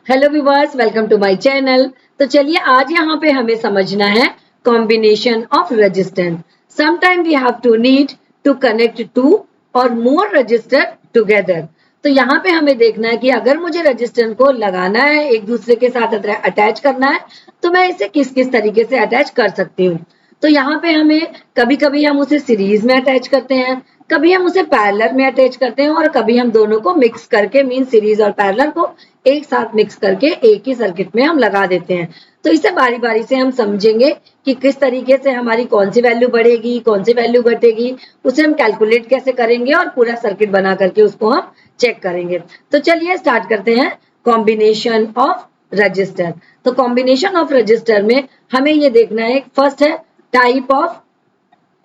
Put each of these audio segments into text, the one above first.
Hello viewers, welcome to my channel. तो चलिए आज यहाँ पे हमें समझना है combination of resistance. Sometime we have to need to connect two or more register together. तो यहाँ पे हमें देखना है कि अगर मुझे रजिस्टेंस को लगाना है, एक दूसरे के साथ अटैच करना है, तो मैं इसे किस किस तरीके से अटैच कर सकती हूँ। तो यहाँ पे हमें कभी कभी हम उसे सीरीज में अटैच करते हैं, कभी हम उसे पैरेलल में अटैच करते हैं और कभी हम दोनों को मिक्स करके मीन सीरीज और पैरेलल को एक साथ मिक्स करके एक ही सर्किट में हम लगा देते हैं। तो इसे बारी बारी से हम समझेंगे कि किस तरीके से हमारी कौन सी वैल्यू बढ़ेगी, कौन सी वैल्यू घटेगी, उसे हम कैलकुलेट कैसे करेंगे और पूरा सर्किट बना करके उसको हम चेक करेंगे। तो चलिए स्टार्ट करते हैं कॉम्बिनेशन ऑफ रजिस्टर। तो कॉम्बिनेशन ऑफ रजिस्टर में हमें ये देखना है, फर्स्ट है type of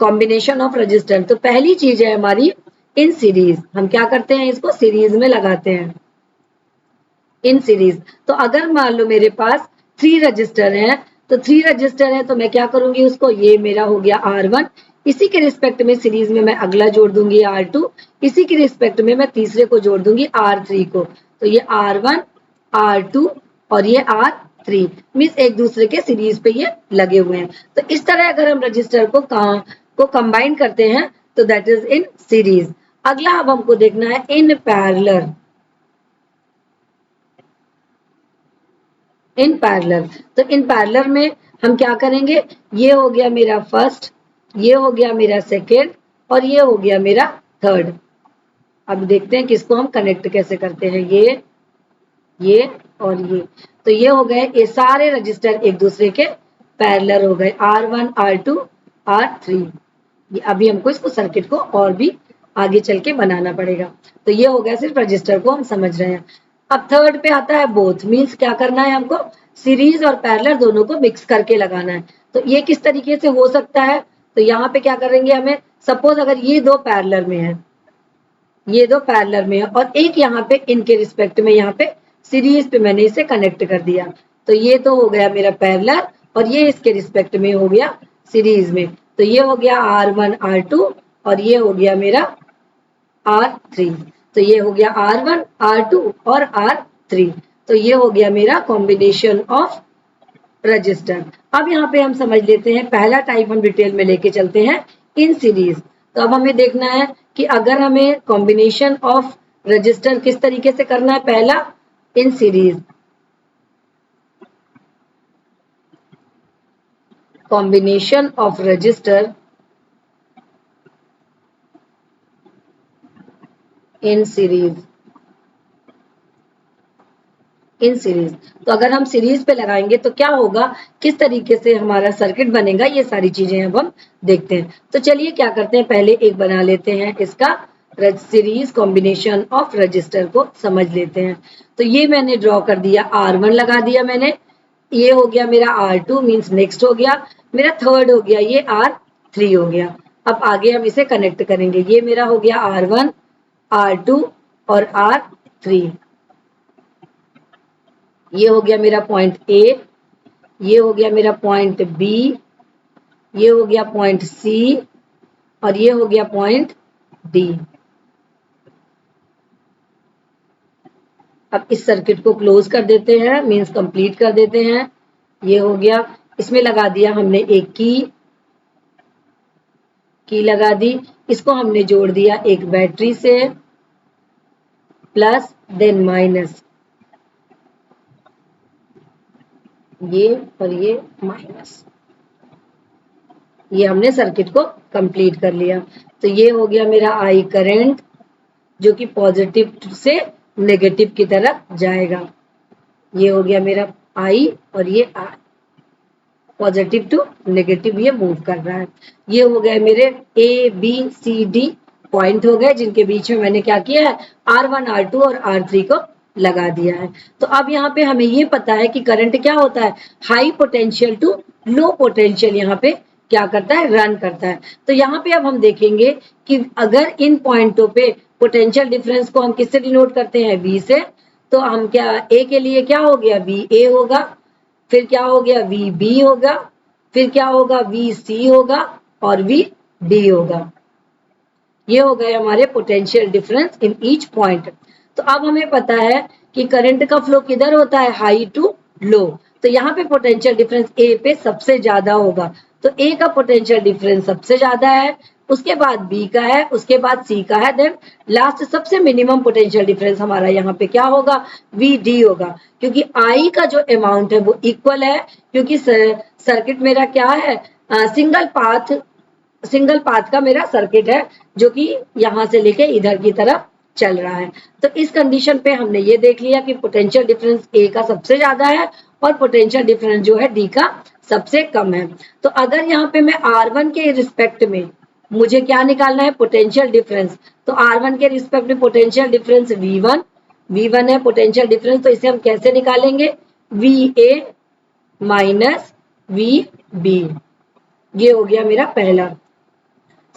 combination of register. तो पहली चीज है हमारी इन सीरीज। हम क्या करते हैं, इसको सीरीज में लगाते हैं इन सीरीज। तो अगर मान लो मेरे पास 3 रजिस्टर हैं, तो 3 रजिस्टर है तो मैं क्या करूंगी, उसको ये मेरा हो गया R1, इसी के रिस्पेक्ट में सीरीज में मैं अगला जोड़ दूंगी R2, इसी के रिस्पेक्ट में मैं तीसरे को जोड़ दूंगी R3 को। तो ये R1 R2 और ये R3 मीन्स एक दूसरे के सीरीज पे ये लगे हुए हैं। तो इस तरह अगर हम रजिस्टर को कंबाइन करते हैं तो दैट इज इन सीरीज। अगला अब हमको देखना है इन पैरेलल। इन पैरेलल, तो इन पैरेलल में हम क्या करेंगे, ये हो गया मेरा फर्स्ट, ये हो गया मेरा सेकेंड और ये हो गया मेरा थर्ड। अब देखते हैं किसको हम कनेक्ट कैसे करते हैं, ये और ये। तो ये हो गए, ये सारे रजिस्टर एक दूसरे के पैरेलल हो गए, R1 R2 R3। ये अभी हमको इसको सर्किट को और भी आगे चल के बनाना पड़ेगा। तो ये हो गया, सिर्फ रजिस्टर को हम समझ रहे हैं। अब थर्ड पे आता है बोथ, मीन्स क्या करना है हमको, सीरीज और पैरेलल दोनों को मिक्स करके लगाना है। तो ये किस तरीके से हो सकता है, तो यहाँ पे क्या करेंगे, हमें सपोज अगर ये दो पैरेलल में है, ये दो पैरेलल में है और एक यहाँ पे इनके रिस्पेक्ट में यहाँ पे सीरीज पे मैंने इसे कनेक्ट कर दिया। तो ये तो हो गया मेरा पैरेलल और ये इसके रिस्पेक्ट में हो गया सीरीज में। तो ये हो गया R1 R2 और ये हो गया मेरा R3। तो ये हो गया R1 R2 और R3। तो ये हो गया मेरा कॉम्बिनेशन ऑफ रजिस्टर। अब यहाँ पे हम समझ लेते हैं, पहला टाइप हम डिटेल में लेके चलते हैं इन सीरीज। तो अब हमें देखना है कि अगर हमें कॉम्बिनेशन ऑफ रजिस्टर किस तरीके से करना है, पहला in series, combination of register in series. In series, तो अगर हम सीरीज पे लगाएंगे तो क्या होगा, किस तरीके से हमारा सर्किट बनेगा, ये सारी चीजें अब हम देखते हैं। तो चलिए क्या करते हैं, पहले एक बना लेते हैं इसका सीरीज कॉम्बिनेशन ऑफ रजिस्टर को समझ लेते हैं। तो ये मैंने ड्रॉ कर दिया, R1 लगा दिया मैंने, ये हो गया मेरा R2 मीन्स नेक्स्ट हो गया, मेरा थर्ड हो गया ये R3 हो गया। अब आगे हम इसे कनेक्ट करेंगे, ये मेरा हो गया R1 R2 और R3। ये हो गया मेरा पॉइंट ए, ये हो गया मेरा पॉइंट बी, ये हो गया पॉइंट सी और ये हो गया पॉइंट डी। अब इस सर्किट को क्लोज कर देते हैं, मींस कंप्लीट कर देते हैं। ये हो गया, इसमें लगा दिया हमने एक की लगा दी, इसको हमने जोड़ दिया एक बैटरी से, प्लस देन माइनस, ये और ये माइनस। ये हमने सर्किट को कंप्लीट कर लिया। तो ये हो गया मेरा आई करंट, जो कि पॉजिटिव से नेगेटिव की तरफ जाएगा। ये हो गया मेरा आई और ये आई, पॉजिटिव टू नेगेटिव ये मूव कर रहा है। ये हो गए मेरे A B C D point हो गए, जिनके बीच में मैंने क्या किया है, R1 R2 और R3 को लगा दिया है। तो अब यहाँ पे हमें ये पता है कि करंट क्या होता है, high potential to low potential यहाँ पे क्या करता है, रन करता है। तो यहाँ पे अब हम देखेंगे कि अगर इन पॉइंटों पे पोटेंशियल डिफरेंस को हम किससे डिनोट करते हैं, V से, तो हम क्या, ए के लिए क्या हो गया, VA होगा, फिर क्या हो गया, VB होगा, फिर क्या होगा, VC होगा और VD होगा। ये हो गए हमारे potential difference in each point. तो अब हमें पता है कि करंट का फ्लो किधर होता है, हाई टू लो। तो यहाँ पे पोटेंशियल डिफरेंस ए पे सबसे ज्यादा होगा, तो ए का पोटेंशियल डिफरेंस सबसे ज्यादा है, उसके बाद बी का है, उसके बाद सी का है, देन लास्ट सबसे मिनिमम पोटेंशियल डिफरेंस हमारा यहाँ पे क्या होगा, वी डी होगा, क्योंकि आई का जो अमाउंट है वो इक्वल है, क्योंकि सर्किट मेरा क्या है, सिंगल पाथ का मेरा सर्किट है, जो कि यहाँ से लेके इधर की तरफ चल रहा है। तो इस कंडीशन पे हमने ये देख लिया कि पोटेंशियल डिफरेंस ए का सबसे ज्यादा है और पोटेंशियल डिफरेंस जो है डी का सबसे कम है। तो अगर यहाँ पे मैं R1 के रिस्पेक्ट में मुझे क्या निकालना है, पोटेंशियल डिफरेंस, तो R1 के रिस्पेक्ट में पोटेंशियल डिफरेंस V1 है पोटेंशियल डिफरेंस, तो इसे हम कैसे निकालेंगे, VA माइनस VB, ये हो गया मेरा पहला।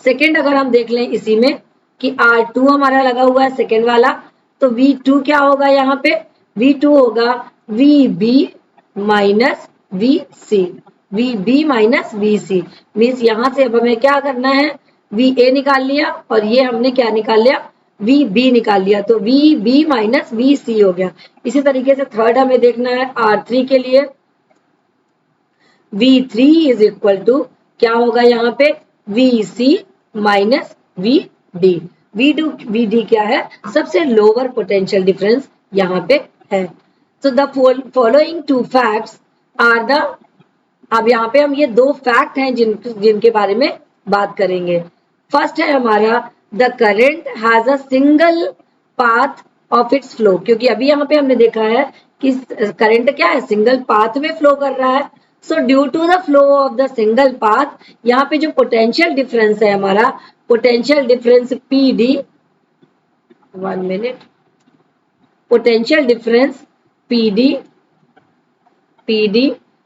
सेकेंड अगर हम देख लें इसी में कि R2 हमारा लगा हुआ है सेकेंड वाला, तो V2 क्या होगा, यहाँ पे V2 होगा VB minus VC, VB minus VC, means यहाँ से अब हमें क्या करना है, VA निकाल लिया और ये हमने क्या निकाल लिया, VB निकाल लिया, तो VB माइनस VC हो गया। इसी तरीके से थर्ड हमें देखना है R3 के लिए, V3 इज इक्वल टू क्या होगा यहाँ पे, VC माइनस VD, VD क्या है, सबसे लोअर पोटेंशियल डिफरेंस यहाँ पे है। So the following two facts are the, अब यहाँ पे हम ये दो फैक्ट हैं जिनके बारे में बात करेंगे। फर्स्ट है हमारा, the current has a single path of its flow, क्योंकि अभी यहाँ पे हमने देखा है कि करंट क्या है, सिंगल पाथ में फ्लो कर रहा है। So due to the flow of the single path, यहाँ पे जो पोटेंशियल डिफरेंस है हमारा, potential difference PD, 1 minute, potential difference PD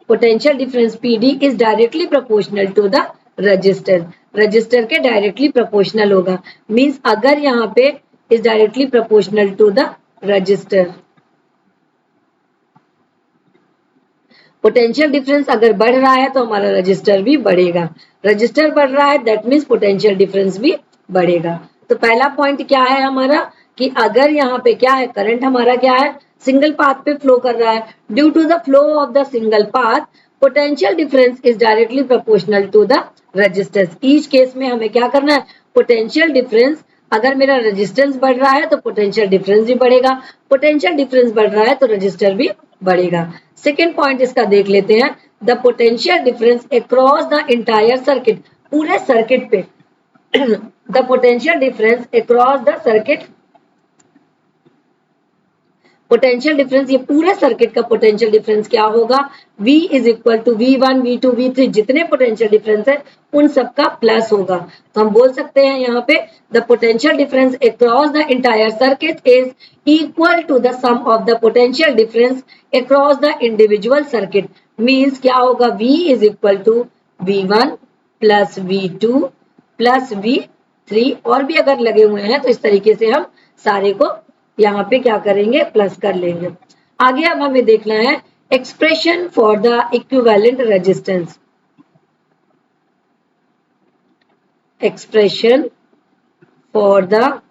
potential difference PD is directly proportional to the resistor के डायरेक्टली प्रोपोर्शनल होगा, मींस अगर यहाँ पे is directly proportional to the resistor, potential difference अगर बढ़ रहा है तो हमारा रजिस्टर भी बढ़ेगा, रजिस्टर बढ़ रहा है दैट मीन्स पोटेंशियल डिफरेंस भी बढ़ेगा। तो पहला पॉइंट क्या है हमारा कि अगर यहाँ पे क्या है, करंट हमारा क्या है, सिंगल पाथ पे फ्लो कर रहा है, due to the flow of the single path potential difference is directly proportional to the resistance. Each case में हमें क्या करना है, पोटेंशियल डिफरेंस, अगर मेरा रेजिस्टेंस बढ़ रहा है तो पोटेंशियल डिफरेंस भी बढ़ेगा, पोटेंशियल डिफरेंस बढ़ रहा है तो रजिस्टर भी बढ़ेगा। सेकेंड पॉइंट इसका देख लेते हैं, the potential difference across the entire circuit, पूरे सर्किट पे the potential difference across the circuit, potential difference ये पूरे सर्किट का पोटेंशियल डिफरेंस क्या होगा, V is equal to V1 V2 V3, जितने पोटेंशियल डिफरेंस है उन सबका प्लस होगा। तो हम बोल सकते हैं यहाँ पे the potential difference across the entire circuit is equal to the sum of the potential difference across the individual circuit, means क्या होगा, V is equal to V1 plus V2 plus V3, और भी अगर लगे हुए हैं तो इस तरीके से हम सारे को यहाँ पे क्या करेंगे, प्लस कर लेंगे। आगे अब हमें देखना है expression for the equivalent resistance, expression for the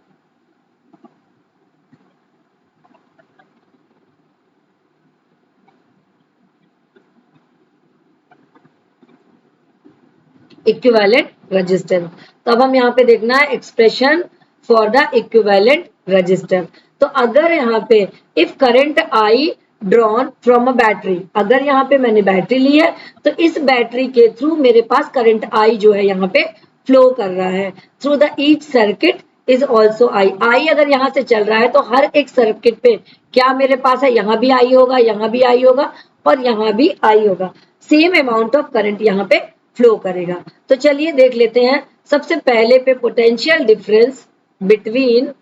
equivalent resistance. तो अब हम यहाँ पे देखना है expression for the equivalent resistance. तो अगर यहाँ पे if current I drawn from a battery, अगर यहाँ पे मैंने बैटरी ली है तो इस बैटरी के थ्रू मेरे पास करंट आई जो है यहाँ पे फ्लो कर रहा है through the each circuit is also I अगर यहाँ से चल रहा है तो हर एक सर्किट पे क्या मेरे पास है, यहाँ भी आई होगा, यहाँ भी आई होगा और यहाँ भी आई होगा, सेम अमाउंट ऑफ करंट यहाँ पे फ्लो करेगा। तो चलिए देख लेते हैं, सबसे पहले पे potential difference between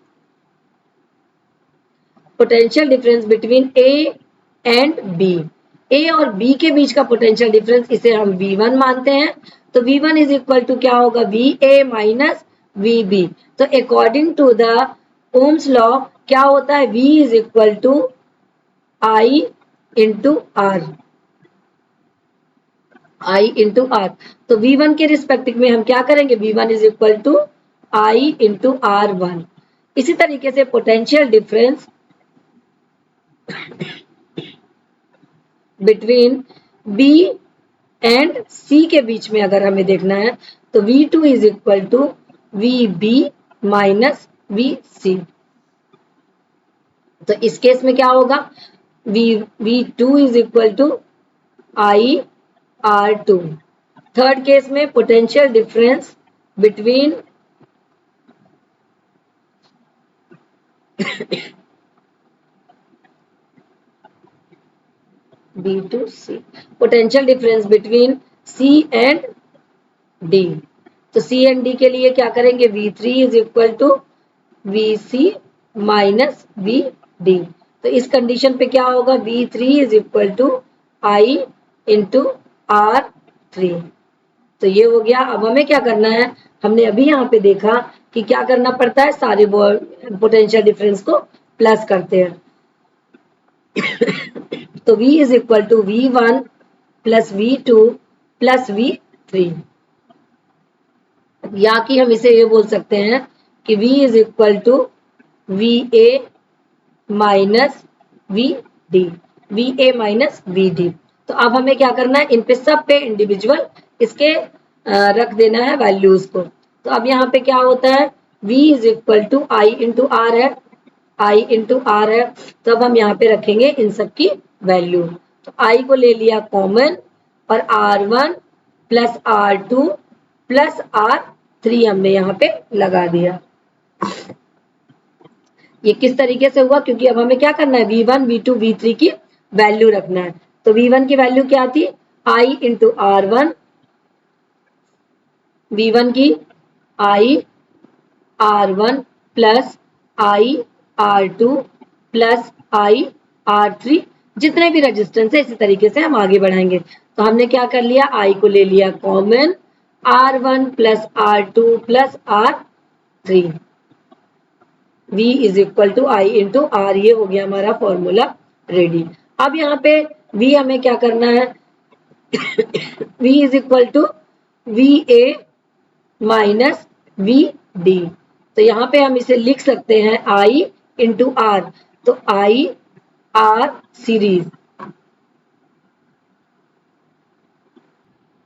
A and B, A और B के बीच का पोटेंशियल डिफरेंस इसे हम V1 मानते हैं, तो V1 इज इक्वल टू क्या होगा, VA माइनस VB। तो according to the Ohm's law क्या होता है, V is equal to I into R, I into R। तो V1 के रिस्पेक्टिव में हम क्या करेंगे, V1 is equal to I into R1। इसी तरीके से potential difference between B and C के बीच में अगर हमें देखना है तो V2 is equal to VB minus VC। तो इस केस में क्या होगा, V2 is equal to IR2। Third case में potential difference between B2C, potential difference between C and D। तो C एंड D के लिए क्या करेंगे, V3 is equal to VC minus VD। तो इस कंडीशन पे क्या होगा, V3 is equal to I into R3। तो ये हो गया। अब हमें क्या करना है, हमने अभी यहाँ पे देखा कि क्या करना पड़ता है, सारे पोटेंशियल डिफरेंस को प्लस करते हैं। तो V is equal to V1 plus V2 plus V3, या कि हम इसे ये बोल सकते हैं कि V is equal to VA minus VD, VA minus VD। तो अब हमें क्या करना है, इन पे सब पे इंडिविजुअल इसके रख देना है वैल्यूज को। तो अब यहाँ पे क्या होता है, V is equal to I into R है, I इंटू आर है। तो अब हम यहाँ पे रखेंगे इन सब की वैल्यू। तो I को ले लिया कॉमन और R1 plus R2 plus R3 हमने यहाँ पे लगा दिया। ये किस तरीके से हुआ, क्योंकि अब हमें क्या करना है, V1 V2 V3 की वैल्यू रखना है। तो V1 की वैल्यू क्या थी, I इंटू R1, V1 की I R1 plus I R2 plus I R3, जितने भी रेजिस्टेंस है इसी तरीके से हम आगे बढ़ाएंगे। तो हमने क्या कर लिया, I को ले लिया common, R1 plus R2 plus R3, V is equal to I into R। ये हो गया हमारा फॉर्मूला रेडी। अब यहाँ पे V हमें क्या करना है, V is equal to VA minus VD। तो यहाँ पे हम इसे लिख सकते हैं I इंटू R। तो I R सीरीज,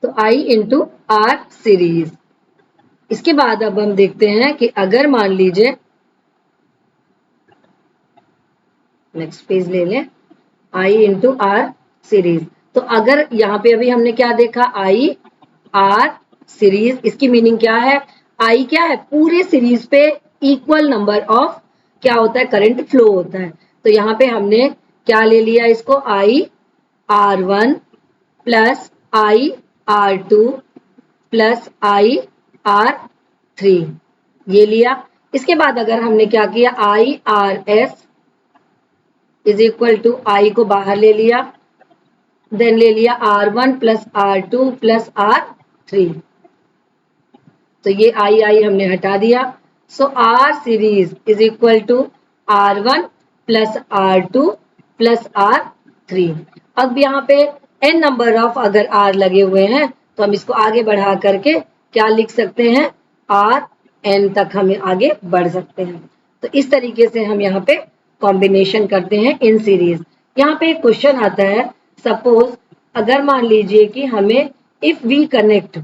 तो I इंटू R सीरीज। इसके बाद अब हम देखते हैं कि अगर मान लीजिए, नेक्स्ट पेज ले लें, I इंटू R सीरीज। तो अगर यहाँ पे अभी हमने क्या देखा, I R सीरीज, इसकी मीनिंग क्या है, I क्या है, पूरे सीरीज पे इक्वल नंबर ऑफ क्या होता है, करंट फ्लो होता है। तो यहाँ पे हमने क्या ले लिया इसको, I R1 plus I R2 plus I R3 ये लिया। इसके बाद अगर हमने क्या किया, I RS is equal to I को बाहर ले लिया, देन ले लिया R1 plus R2 plus R3। तो ये I हमने हटा दिया। So R series is equal to R1 plus R2 plus R3। अब यहाँ पे n नंबर ऑफ अगर R लगे हुए हैं तो हम इसको आगे बढ़ा करके क्या लिख सकते हैं, Rn तक हमें आगे बढ़ सकते हैं। तो इस तरीके से हम यहाँ पे कॉम्बिनेशन करते हैं इन सीरीज। यहाँ पे एक क्वेश्चन आता है, सपोज अगर मान लीजिए कि हमें if we connect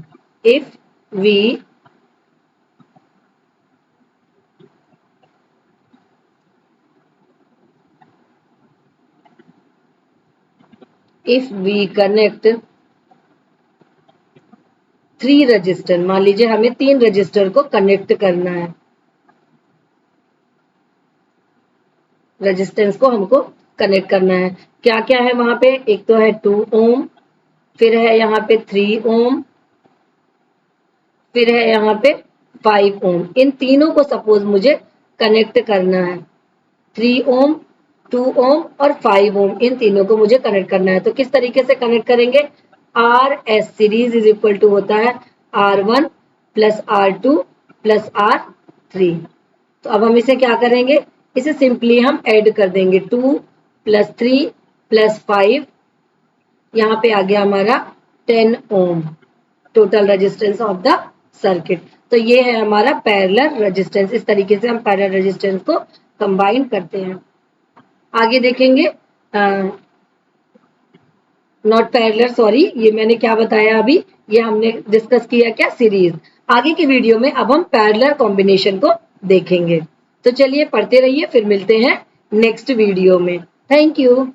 three resistor, मान लीजिए हमें 3 रजिस्टर को कनेक्ट करना है, रेजिस्टेंस को हमको कनेक्ट करना है। क्या क्या है वहां पे, एक तो है 2 ओम, फिर है यहाँ पे 3 ओम, फिर है यहाँ पे 5 ओम। इन तीनों को सपोज मुझे कनेक्ट करना है, 3 ओम 2 ओम और 5 ओम, इन तीनों को मुझे कनेक्ट करना है। तो किस तरीके से कनेक्ट करेंगे, RS series is equal to होता है R1 plus R2 plus R3। तो अब हम इसे क्या करेंगे, इसे सिंपली हम ऐड कर देंगे, 2 प्लस 3 प्लस 5, यहाँ पे आ गया हमारा 10 ohm total resistance of the circuit. तो ये है हमारा पैरेलल रेजिस्टेंस। इस तरीके से हम पैरेलल रेजिस्टेंस को कंबाइन करते हैं। आगे देखेंगे, नॉट पैरेलल, सॉरी, ये मैंने क्या बताया अभी, ये हमने डिस्कस किया क्या, सीरीज। आगे की वीडियो में अब हम पैरेलल कॉम्बिनेशन को देखेंगे। तो चलिए पढ़ते रहिए, फिर मिलते हैं नेक्स्ट वीडियो में। Thank you.